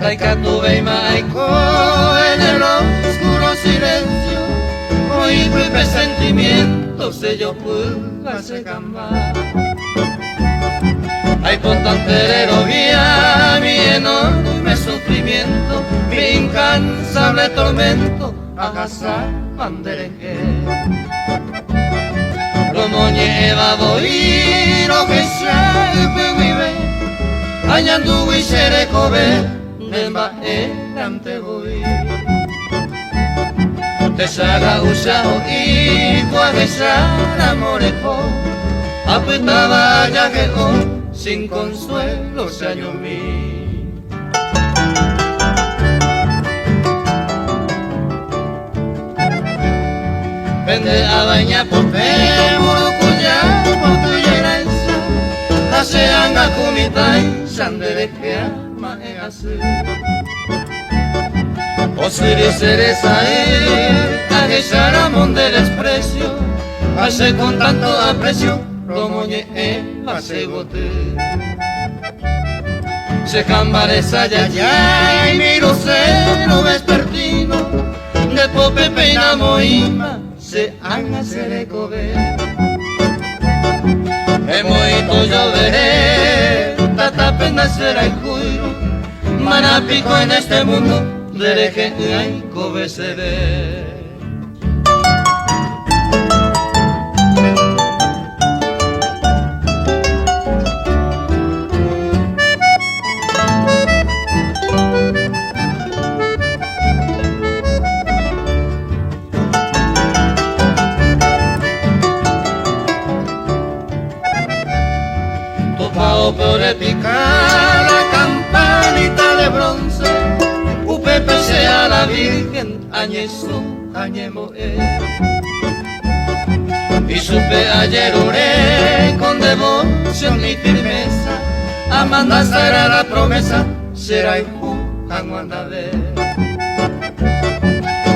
Taikatuve y Maiko en el oscuro silencio, oí tu presentimiento, se yo pude se cambiar. Ay, por tanterero guía mi enorme sufrimiento, mi incansable tormento, a casa mandereje. Como nieva voy, lo que se vive, añandu y serecobe, nemba erante voy. Te saga usao y cuagesar amorejo, apretaba ya que sin consuelo se halló en mí. Vende a bañar por Murucuya, por tu herencia, hacean a Kumitai, Sanderequea, Maeasu. Osiri cereza a Gesharamón de desprecio, hace con tanto aprecio, Romoñe hace bote. Se cambareza ya y miro cero vespertino, de pope peina moima, se haga se le cobe. Emoito yo veré, tata pena será el juiro, manapico en este mundo, dereje ay cobe se ve. Por picar la campanita de bronce, upepe sea la Virgen, añeso, añemoe. Y supe ayer oré con devoción y firmeza, Amanda será la promesa, será hijo, Juan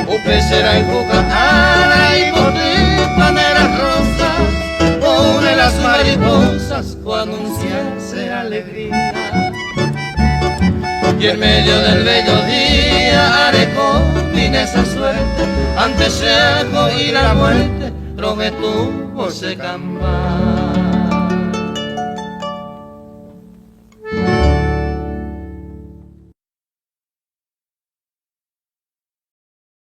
Upe será hijo, Ana y por ti, paneras rosas, une las mariposas, o anunciarse alegría. Y en medio del bello día haré con esa suerte, antes se hago y la muerte, trogue tu voz se camba.